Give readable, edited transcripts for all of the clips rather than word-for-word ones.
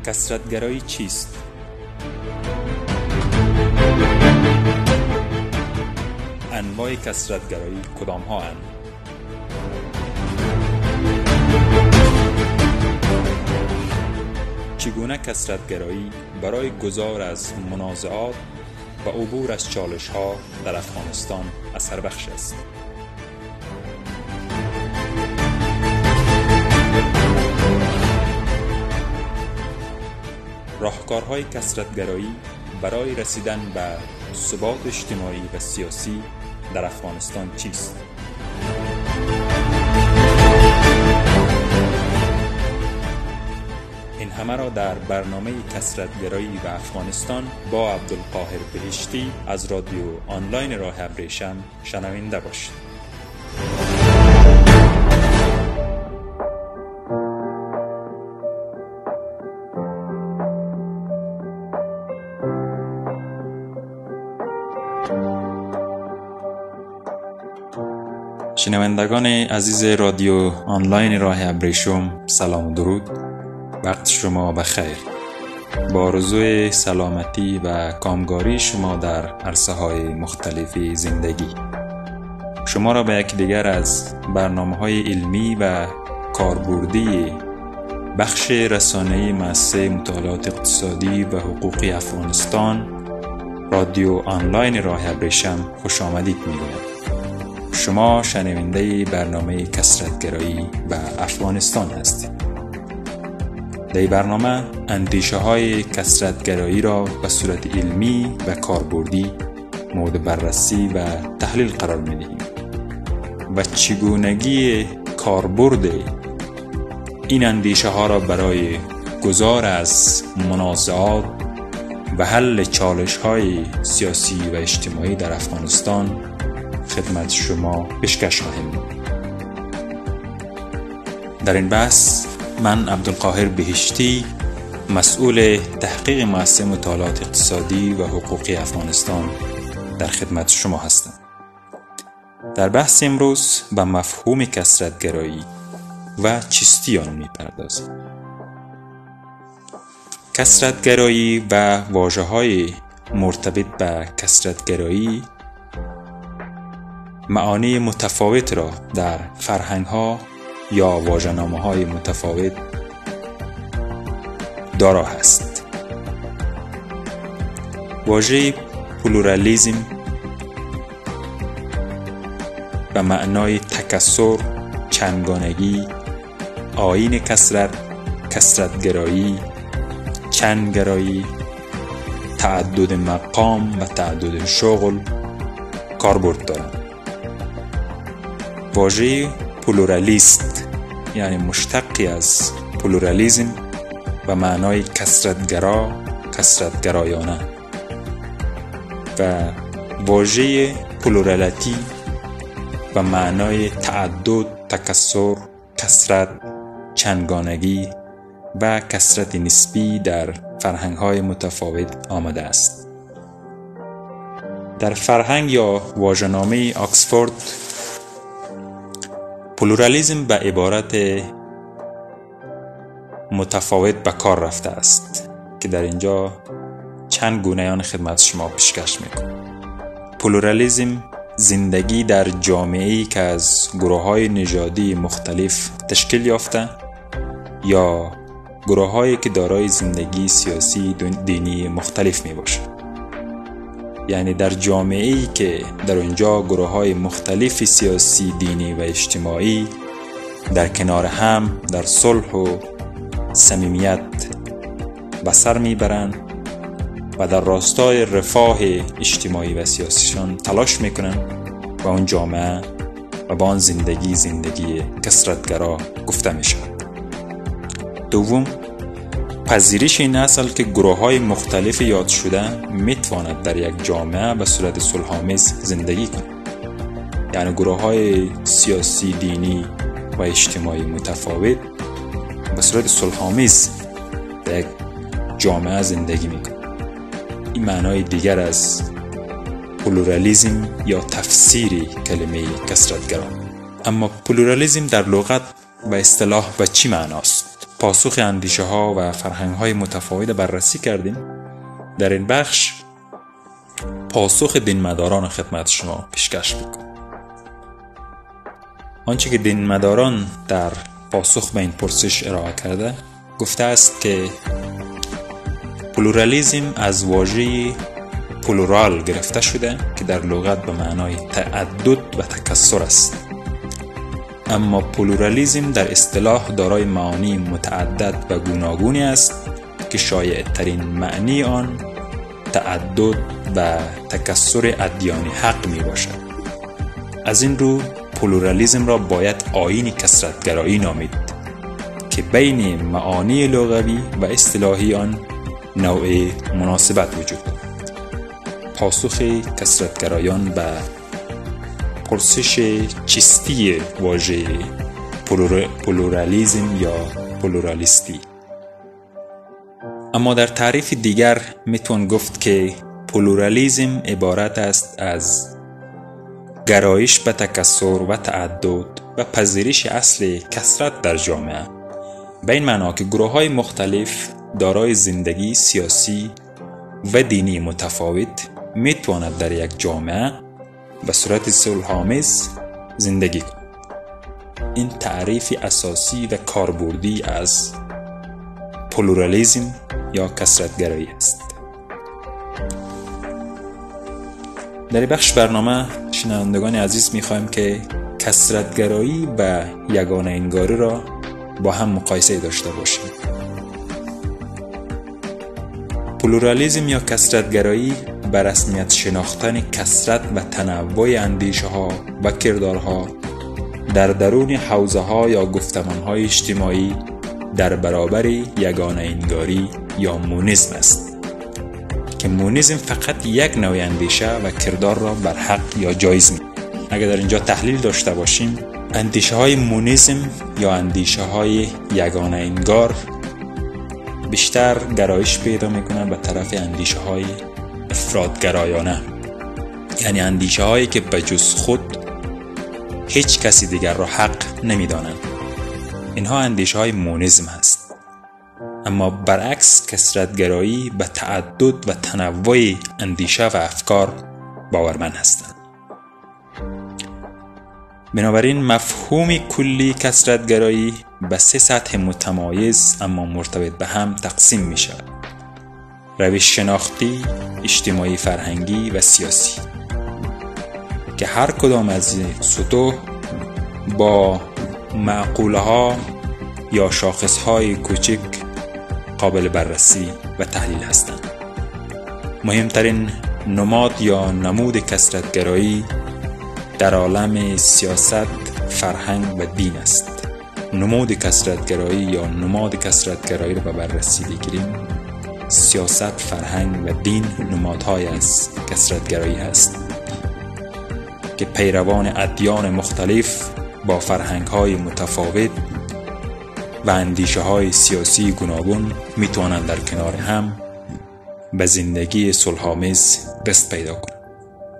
کثرت‌گرایی چیست؟ انواع کثرت‌گرایی کدام ها اند؟ چگونه کثرت‌گرایی برای گذار از منازعات و عبور از چالش‌ها در افغانستان اثر بخش است؟ راهکارهای کثرت‌گرایی برای رسیدن به ثبات اجتماعی و سیاسی در افغانستان چیست؟ این همه را در برنامه کثرت‌گرایی و افغانستان با عبدالقاهر بهشتی از رادیو آنلاین راه ابریشم شنونده باشید. شنوندگان عزیز رادیو آنلاین راه ابریشم، سلام و درود. وقت شما بخیر. با آرزوی سلامتی و کامگاری شما در عرصه‌های مختلف زندگی، شما را به یکدیگر از برنامه‌های علمی و کاربردی بخش رسانه‌ای مؤسسه مطالعات اقتصادی و حقوقی افغانستان رادیو آنلاین راه ابریشم خوش آمدید می‌گویم. شما شنونده برنامه کثرت‌گرایی و افغانستان هستید. در این برنامه اندیشه های کثرت‌گرایی را به صورت علمی و کاربردی مورد بررسی و تحلیل قرار می‌دهیم و چگونگی کاربرد این اندیشه ها را برای گذار از منازعات و حل چالش های سیاسی و اجتماعی در افغانستان خدمت شما پیشکش خواهیم بود. در این بحث من عبدالقاهر بهشتی، مسئول تحقیق مؤسسه مطالعات اقتصادی و حقوقی افغانستان، در خدمت شما هستم. در بحث امروز به مفهوم کثرت‌گرایی و چیستی آن می‌پردازیم. کثرت‌گرایی و واژه‌های مرتبط به کثرت‌گرایی معانی متفاوت را در فرهنگ‌ها یا واژه‌نامه‌های متفاوت دارا هست. واژه پلورالیسم به معنای تکثر، چندگانگی، آیین کثرت، کثرت‌گرایی، چندگرایی، تعدد مقام و تعدد شغل کاربرد دارند. واژه پلورالیست یعنی مشتقی از پلورالیسم و معنای کثرت‌گرا، کثرت‌گرایانه، و واژه پلورالیتی و معنای تعدد، تکثر، کثرت، چندگانگی و کثرت نسبی در فرهنگ‌های متفاوت آمده است. در فرهنگ یا واژه‌نامه آکسفورد، پلورالیسم به عبارت متفاوت به کار رفته است که در اینجا چند گونه آن خدمت شما پیشکش میکنم. پلورالیسم زندگی در جامعه‌ای که از گروه‌های نژادی مختلف تشکیل یافته یا گروه‌هایی که دارای زندگی سیاسی دینی مختلف میباشند. یعنی در جامعه‌ای که در اونجا گروه‌های مختلف سیاسی، دینی و اجتماعی در کنار هم در صلح و صمیمیت به سر میبرند و در راستای رفاه اجتماعی و سیاسیشان تلاش میکنند و اون جامعه و با آن زندگی کثرت‌گرا گفته میشه. دوم، پذیرش این اصل که گروه‌های مختلف یاد شده میتواند در یک جامعه به صورت صلح‌آمیز زندگی کنند. یعنی گروه‌های سیاسی، دینی و اجتماعی متفاوت به صورت صلح‌آمیز در یک جامعه زندگی میکنند. این معنای دیگر از پلورالیسم یا تفسیر کلمه کثرت‌گرا. اما پلورالیسم در لغت و اصطلاح به چی معناست؟ پاسخ اندیشه ها و فرهنگ های متفاوت بررسی کردیم، در این بخش پاسخ دینمداران خدمت شما پیشکش میکنم. آنچه که دینمداران در پاسخ به این پرسش ارائه کرده گفته است که پلورالیسم از واژه پلورال گرفته شده که در لغت به معنای تعدد و تکثر است، اما پلورالیسم در اصطلاح دارای معانی متعدد و گوناگونی است که شایع ترین معنی آن تعدد و تکثر ادیان حق می باشد. از این رو پلورالیسم را باید آیین کثرت‌گرایی نامید که بین معانی لغوی و اصطلاحی آن نوع مناسبت وجود دارد. پاسخ کثرت‌گرایان به پرسش چیستی واژه پلورالیسم یا پلورالیستی. اما در تعریف دیگر میتوان گفت که پلورالیسم عبارت است از گرایش به تکثر و تعدد و پذیرش اصل کثرت در جامعه، به این معنا که گروه‌های مختلف دارای زندگی سیاسی و دینی متفاوت میتواند در یک جامعه به صورت صلح‌آمیز زندگی کند. این تعریف اساسی و کاربردی از پلورالیسم یا کثرت‌گرایی است. در این بخش برنامه شنوندگان عزیز می‌خوایم که کثرت‌گرایی و یگانه انگاری را با هم مقایسه داشته باشیم. پلورالیسم یا کثرت‌گرایی به رسمیت شناختن کثرت و تنوع اندیشه‌ها و کردارها در درون حوزه‌ها یا گفتمان‌های اجتماعی در برابر یگانه انگاری یا مونیسم است که مونیسم فقط یک نوع اندیشه و کردار را بر حق یا جایز می. اگر در اینجا تحلیل داشته باشیم، اندیشه‌های مونیسم یا اندیشه‌های یگانه انگار بیشتر گرایش پیدا می‌کنند به طرف اندیشه‌های افرادگرایانه، یعنی اندیشه‌هایی که به جز خود هیچ کسی دیگر را حق نمی‌دانند. اینها اندیشه‌های مونیسم هست. اما برعکس کثرت‌گرایی به تعدد و تنوع اندیشه و افکار باورمند هستند. بنابراین مفهوم کلی کثرت‌گرایی به 3 سطح متمایز اما مرتبط به هم تقسیم می شود: روش شناختی، اجتماعی فرهنگی و سیاسی، که هر کدام از این سطوح با معقوله ها یا شاخص های کوچک قابل بررسی و تحلیل هستند. مهمترین نماد یا نمود کثرت‌گرایی در عالم سیاست، فرهنگ و دین است. نمود کثرت‌گرایی یا نماد کثرت‌گرایی را به بررسی بگیریم، سیاست، فرهنگ و دین نمادهای از کثرت‌گرایی است که پیروان ادیان مختلف با فرهنگ‌های متفاوت و اندیشه‌های سیاسی گوناگون می‌توانند در کنار هم به زندگی صلح‌آمیز دست پیدا کنند.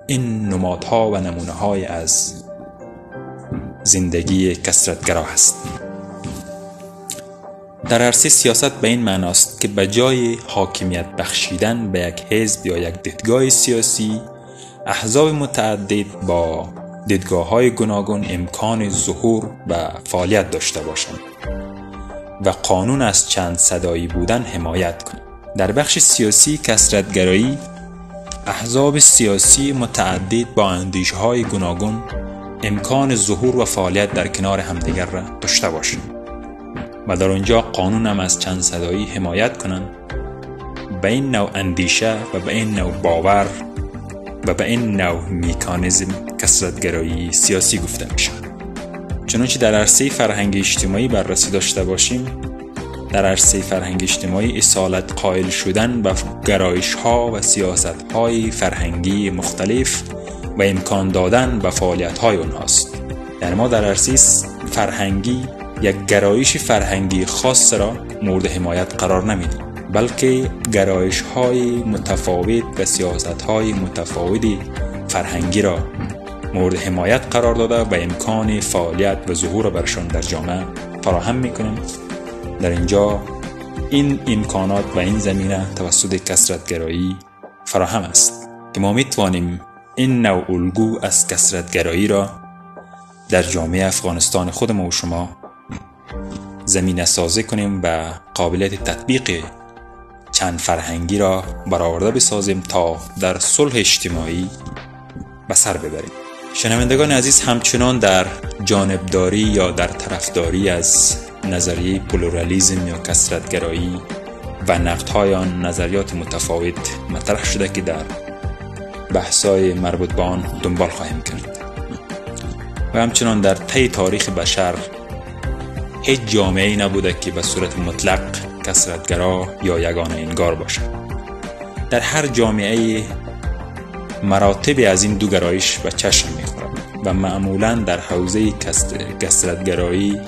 این نمادها و نمونه‌های از زندگی کثرت‌گرا هست. در عرصه سیاست به این معناست که به جای حاکمیت بخشیدن به یک حزب یا یک دیدگاه سیاسی، احزاب متعدد با دیدگاه‌های گوناگون امکان ظهور و فعالیت داشته باشند و قانون از چند صدایی بودن حمایت کنند. در بخش سیاسی کثرت‌گرایی احزاب سیاسی متعدد با اندیشه‌های گوناگون امکان ظهور و فعالیت در کنار همدیگر را داشته باشند و در آنجا قانون هم از چند صدایی حمایت کنند. به این نوع اندیشه و به این نوع باور و به این نوع مکانیزم کثرت‌گرایی سیاسی گفته می شود. چنانچه در عرصه فرهنگ اجتماعی بررسی داشته باشیم، در عرصه فرهنگ اجتماعی اصالت قائل شدن به گرایش‌ها و سیاست‌های فرهنگی مختلف و امکان دادن به فعالیت‌های آنهاست. یعنی ما در عرصه فرهنگی یک گرایش فرهنگی خاص را مورد حمایت قرار نمیدیم، بلکه گرایش‌های متفاوت و سیاست‌های متفاوت فرهنگی را مورد حمایت قرار داده و امکان فعالیت و ظهور برشان در جامعه فراهم می‌کنیم در اینجا این امکانات و این زمینه توسط کثرت‌گرایی فراهم است که ما میتوانیم این نوع الگو از کثرت‌گرایی را در جامعه افغانستان خود ما و شما زمینه سازی کنیم و قابلیت تطبیق چند فرهنگی را برآورده بسازیم تا در صلح اجتماعی به سر ببریم. شنوندگان عزیز، همچنان در جانبداری یا در طرفداری از نظریه پلورالیسم یا کثرت‌گرایی و نقدهای آن نظریات متفاوت مطرح شده که در بحث‌های مربوط به آن دنبال خواهیم کرد. و همچنان در طی تاریخ بشر هیچ جامعه‌ای نبوده که به صورت مطلق کثرت‌گرا یا یگانه انگار باشد. در هر جامعه مراتب از این دو گرایش به چشم می‌خورد و معمولاً در حوزه کثرت‌گرایی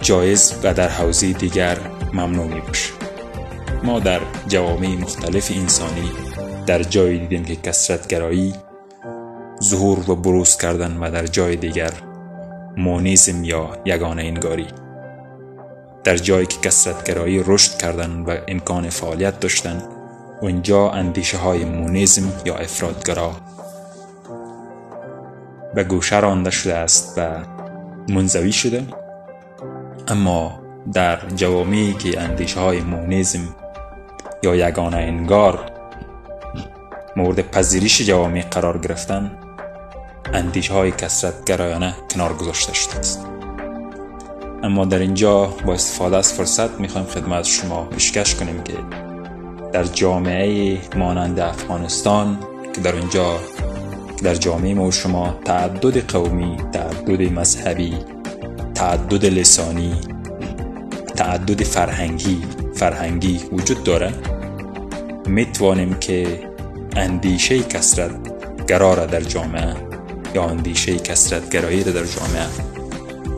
جایز و در حوزه دیگر ممنوع می‌باشد. ما در جوامع مختلف انسانی در جای دیدیم که کثرت‌گرایی ظهور و بروز کردن و در جای دیگر مونیسم یا یگانه انگاری. در جایی که کثرت‌گرایی رشد کردن و امکان فعالیت داشتن، اونجا اندیشه های مونیسم یا افراط‌گرا به گوشه رانده شده است و منزوی شده. اما در جوامعی که اندیشه های مونیسم یا یگانه انگار مورد پذیرش جوامع قرار گرفتن، اندیشه های کثرت‌گرایانه کنار گذاشته شده است. اما در اینجا با استفاده از فرصت میخوایم خدمت شما پیشکش کنیم که در جامعه مانند افغانستان که در اینجا در جامعه ما و شما تعدد قومی، تعدد مذهبی، تعدد لسانی، تعدد فرهنگی وجود داره، میتوانیم که اندیشه کثرت‌گرا را در جامعه یا اندیشه کثرت‌گرایی را در جامعه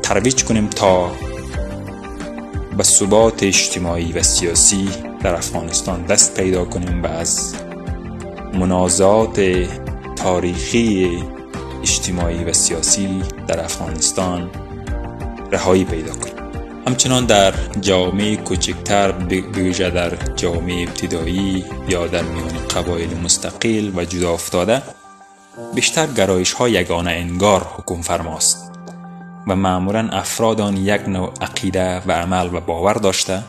ترویج کنیم تا به ثبات اجتماعی و سیاسی در افغانستان دست پیدا کنیم و از منازعات تاریخی اجتماعی و سیاسی در افغانستان رهایی پیدا کنیم. همچنان در جوامع کوچکتر، بویژه در جوامع ابتدایی یا در میان قبایل مستقل و جدا افتاده، بیشتر گرایش ها یگانه انگار حکم فرماست و معمولاً افراد آن یک نوع عقیده و عمل و باور داشته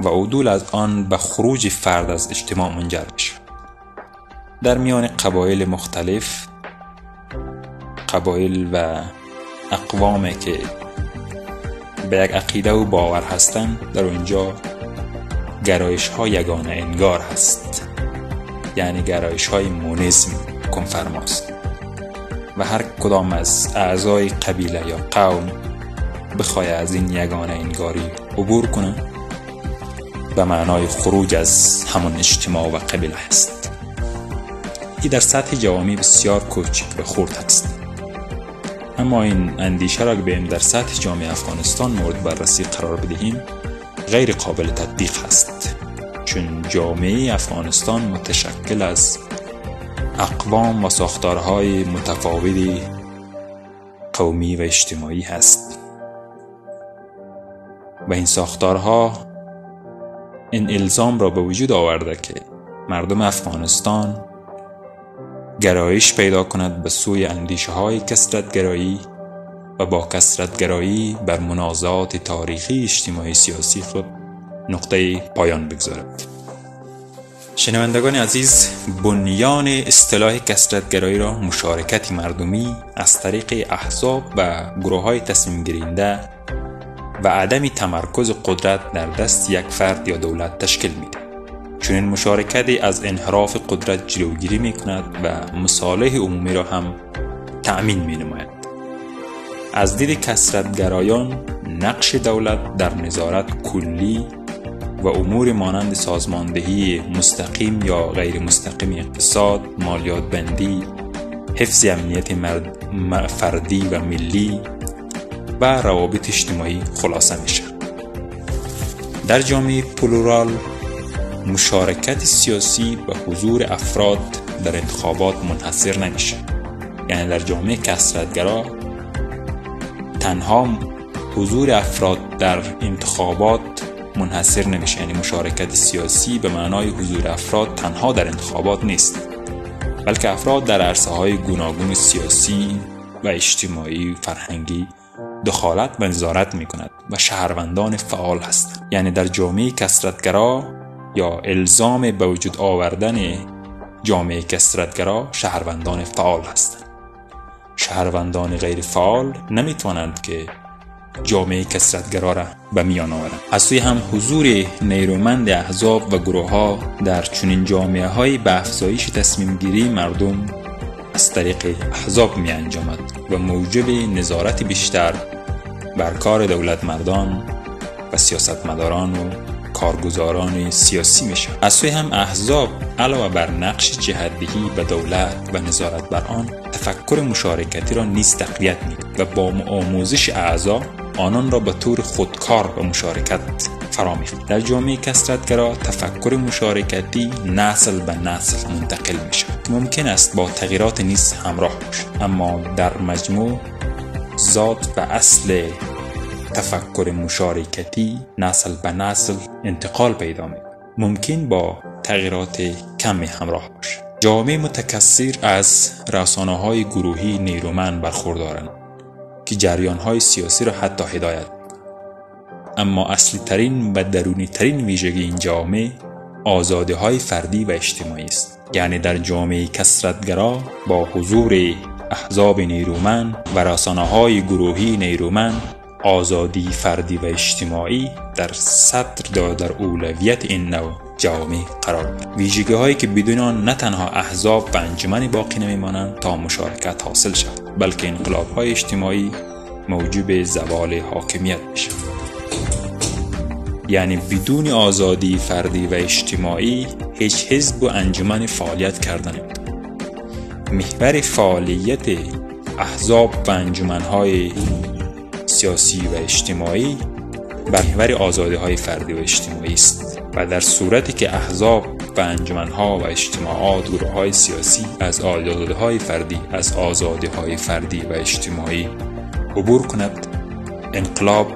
و عدول از آن به خروج فرد از اجتماع منجر میشه. در میان قبایل مختلف، قبایل و اقوامی که به یک عقیده و باور هستند، در اونجا گرایش ها یگانه انگار هست، یعنی گرایش های مونیسم حکم فرماست و هر کدام از اعضای قبیله یا قوم بخواه از این یگانه انگاری عبور کنه به معنای خروج از همون اجتماع و قبیله است. این در سطح جوامع بسیار کوچک و خرد است. اما این اندیشه را بیم در سطح جامعه افغانستان مورد بررسی قرار بدهیم غیر قابل تطبیق است، چون جامعه افغانستان متشکل از اقوام و ساختارهای متفاوتی قومی و اجتماعی هست و این ساختارها این الزام را به وجود آورده که مردم افغانستان گرایش پیدا کند به سوی اندیشه های کثرت‌گرایی و با کثرت‌گرایی بر منازعات تاریخی اجتماعی سیاسی خود نقطه پایان بگذارد. شنوندگان عزیز، بنیان اصطلاح کثرت‌گرایی را مشارکت مردمی از طریق احزاب و گروه‌های تصمیم گیرنده و عدم تمرکز قدرت در دست یک فرد یا دولت تشکیل میده. چون این مشارکت از انحراف قدرت جلوگیری میکند و مصالح عمومی را هم تأمین مینماید. از دید کثرت‌گرایان، نقش دولت در نظارت کلی و امور مانند سازماندهی مستقیم یا غیر مستقیم اقتصاد، مالیات بندی، حفظ امنیت فردی و ملی و روابط اجتماعی خلاصه میشه. در جامعه پلورال، مشارکت سیاسی به حضور افراد در انتخابات منحصر نمیشه. یعنی در جامعه کثرت‌گرا تنها حضور افراد در انتخابات منحصر نمیشه. یعنی مشارکت سیاسی به معنای حضور افراد تنها در انتخابات نیست، بلکه افراد در عرصه‌های گوناگون سیاسی و اجتماعی و فرهنگی دخالت و نظارت می‌کند و شهروندان فعال هستند. یعنی در جامعه کثرت‌گرا یا الزام به وجود آوردن جامعه کثرت‌گرا شهروندان فعال هستند. شهروندان غیر فعال نمی‌توانند که جامعه کثرت‌گرا را به میان آورند. از سوی هم حضور نیرومند احزاب و گروه‌ها در چنین جامعه‌های به افزایش تصمیم گیری مردم از طریق احزاب می انجامد و موجب نظارت بیشتر بر کار دولت مردان و سیاستمداران و کارگزاران سیاسی می شود. از سوی هم احزاب علاوه بر نقش جهت‌دهی به دولت و نظارت بر آن، تفکر مشارکتی را نیز تقویت می کند و با آموزش اعضا آنان را به طور خودکار به مشارکت فرا می‌خواند. در جامعه کثرت‌گرا تفکر مشارکتی نسل به نسل منتقل می‌شود. ممکن است با تغییرات نیز همراه باشد، اما در مجموع ذات و اصل تفکر مشارکتی نسل به نسل انتقال پیدا می‌کند. ممکن با تغییرات کمی همراه باشد. جامعه متکثر از رسانه‌های گروهی نیرومند برخوردارند که جریان‌های سیاسی را حتی هدایت می‌کنند. اما اصلی ترین و درونی ترین ویژگی این جامعه آزادی‌های فردی و اجتماعی است. یعنی در جامعه کثرت‌گرا با حضور احزاب نیرومند و رسانه‌های گروهی نیرومند، آزادی فردی و اجتماعی در صدر و در اولویت این نوع جامعه قرار دارد. ویژگی‌هایی که بدون آن نه تنها احزاب و انجمن باقی نمی‌مانند تا مشارکت حاصل شود، بلکه انقلاب‌های اجتماعی موجب زوال حاکمیت می‌شود. یعنی بدون آزادی فردی و اجتماعی هیچ حزب و انجمن فعالیت کردن نمی‌تواند. محور فعالیت احزاب و انجمن‌های سیاسی و اجتماعی بر محور آزادی‌های فردی و اجتماعی است و در صورتی که احزاب و انجمن‌ها و اجتماعات، گروه‌های سیاسی از آزادی‌های فردی و اجتماعی عبور کند، انقلاب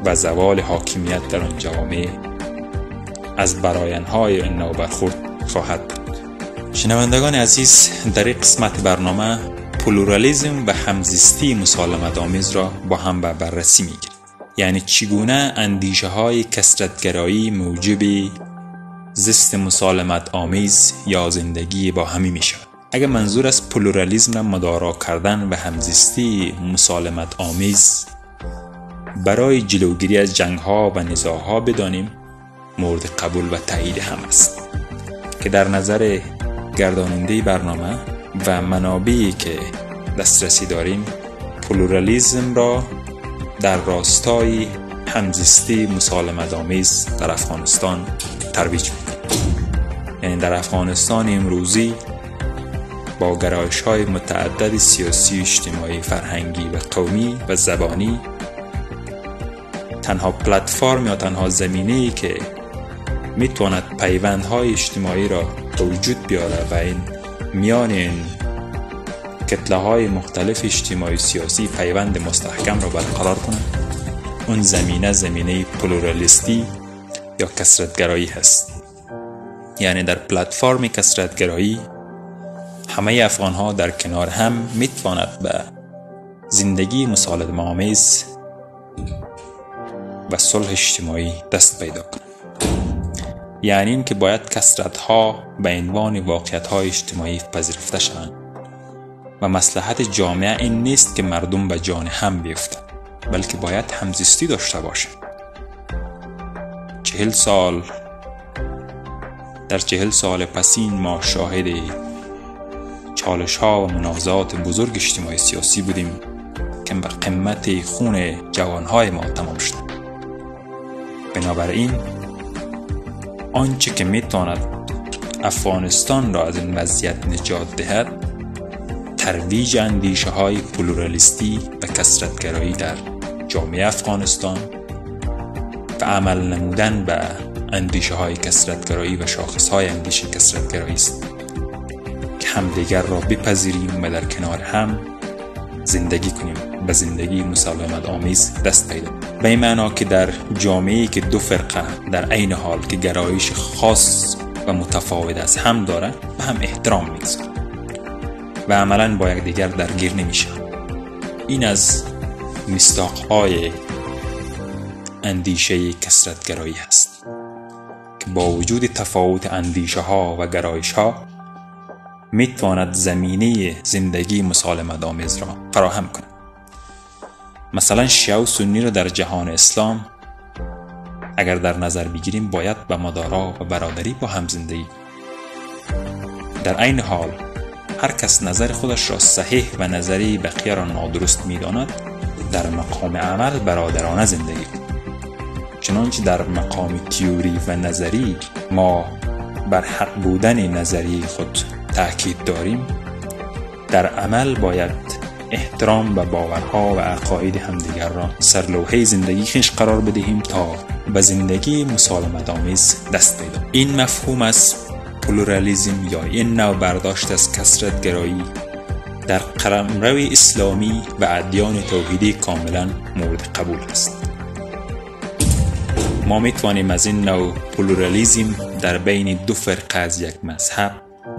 و زوال حاکمیت در آن جامعه از برآیندهای این نوع برخورد خواهد بود. شنوندگان عزیز، در این قسمت برنامه پلورالیسم و همزیستی مسالمت آمیز را با هم به بررسی می‌گیریم. یعنی چگونه اندیشه های کثرت‌گرایی موجب زیست مسالمت آمیز یا زندگی با همی می‌شود. اگر منظور از پلورالیسم را مدارا کردن و همزیستی مسالمت آمیز برای جلوگیری از جنگ‌ها و نزاع‌ها بدانیم، مورد قبول و تایید هم است که در نظر گرداننده برنامه و منابعی که دسترسی داریم، پلورالیسم را در راستای همزیستی مسالمت آمیز در افغانستان ترویج می‌کنیم. یعنی در افغانستان امروزی با گرایش‌های متعدد سیاسی، اجتماعی، فرهنگی و قومی و زبانی، تنها پلتفرم یا تنها زمینه‌ای که میتواند پیوندهای اجتماعی را به وجود بیاره و این میان این کتله‌های مختلف اجتماعی سیاسی پیوند مستحکم را برقرار کند، اون زمینه پلورالیستی یا کثرت‌گرایی هست. یعنی در پلتفرم کثرت‌گرایی همه افغان‌ها در کنار هم میتواند به زندگی مسالمت آمیز و صلح اجتماعی دست پیدا کنند. یعنی این که باید کثرت‌ها به عنوان واقعیت‌های اجتماعی پذیرفته شوند و مصلحت جامعه این نیست که مردم به جان هم بیفتند، بلکه باید همزیستی داشته باشند. 40 سال پسین ما شاهد چالش‌ها و منازعات بزرگ اجتماعی سیاسی بودیم که به قیمت خون جوانهای ما تمام شد. بنابراین آنچه که میتواند افغانستان را از این وضعیت نجات دهد، ترویج اندیشه های پلورالیستی و کثرت‌گرایی در جامعه افغانستان و عمل نمودن به اندیشه های کثرت‌گرایی و شاخص های اندیشه کثرت‌گرایی است که همدیگر را بپذیریم و در کنار هم زندگی کنیم، به زندگی مسالمت آمیز دست پیدا. به این معنا که در جامعه‌ای که دو فرقه در عین حال که گرایش خاص و متفاوت از هم داره به هم احترام می‌گذارن و عملاً با یکدیگر درگیر نمیشن. این از مصداق‌های اندیشه کثرت‌گرایی است که با وجود تفاوت اندیشه‌ها و گرایش‌ها میتواند زمینه زندگی مسالمت آمیز را فراهم کند. مثلا شیعه و سنی را در جهان اسلام اگر در نظر بگیریم باید به مدارا و برادری با هم زندگی کنند. در عین حال هر کس نظر خودش را صحیح و نظری بقیه را نادرست می‌داند در مقام عمل برادرانه زندگی کنند. چنانچه در مقام تئوری و نظری ما بر حق بودن نظری خود تأکید داریم، در عمل باید احترام به باورها و عقاید همدیگر را سرلوحه زندگی خویش قرار بدهیم تا به زندگی مسالمت آمیز دست پیدا. این مفهوم از پلورالیسم یا این نوع برداشت از کثرت‌گرایی در قلمرو اسلامی و ادیان توحیدی کاملا مورد قبول است. ما میتوانیم از این نوع پلورالیسم در بین دو فرقه از یک مذهب،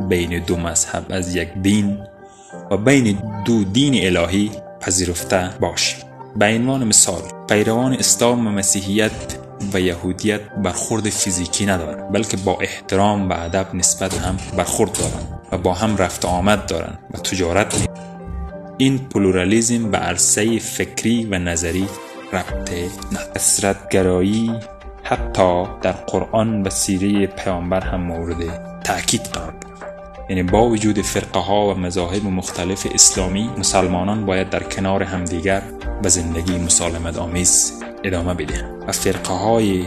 بین دو مذهب از یک دین و بین دو دین الهی پذیرفته باشیم. به عنوان مثال، پیروان اسلام و مسیحیت و یهودیت برخورد فیزیکی ندارند، بلکه با احترام و ادب نسبت هم برخورد دارند و با هم رفت آمد دارند و تجارت می‌کنند. این پلورالیسم به عرصه فکری و نظری ربط ندارد. کثرت‌گرایی حتی در قرآن و سیره پیامبر هم مورد تأکید قرار گرفت. یعنی با وجود فرقه ها و مذاهب مختلف اسلامی، مسلمانان باید در کنار همدیگر به زندگی مسالمت آمیز ادامه بدهند و فرقه های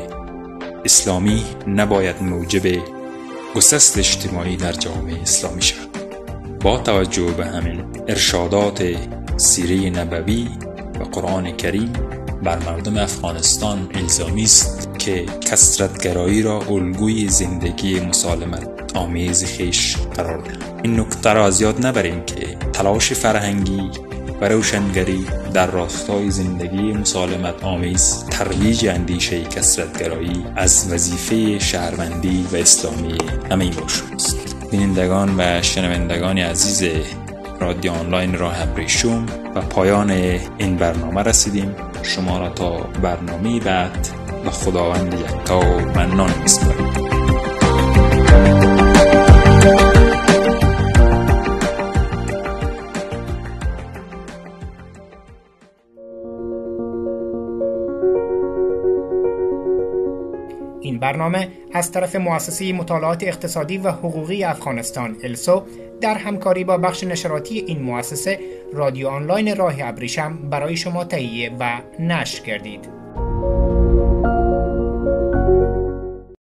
اسلامی نباید موجب گسست اجتماعی در جامعه اسلامی شود. با توجه به همین ارشادات سیره نبوی و قرآن کریم بر مردم افغانستان الزامی است که کثرت‌گرایی را الگوی زندگی مسالمت آمیز خویش قرار دهند. این نکته را از یاد نبریم که تلاش فرهنگی و روشنگری در راستای زندگی مسالمت آمیز ترویج اندیشه کثرت‌گرایی از وظیفه شهروندی و اسلامی همه باشد است. بینندگان و شنوندگان عزیز رادیو آنلاین راه ابریشم و پایان این برنامه رسیدیم. شما را تا برنامه بعد به خداوند یکتا و منان می‌سپاریم. این برنامه از طرف مؤسسه مطالعات اقتصادی و حقوقی افغانستان السو در همکاری با بخش نشراتی این مؤسسه رادیو آنلاین راه ابریشم برای شما تهیه و نشر گردید.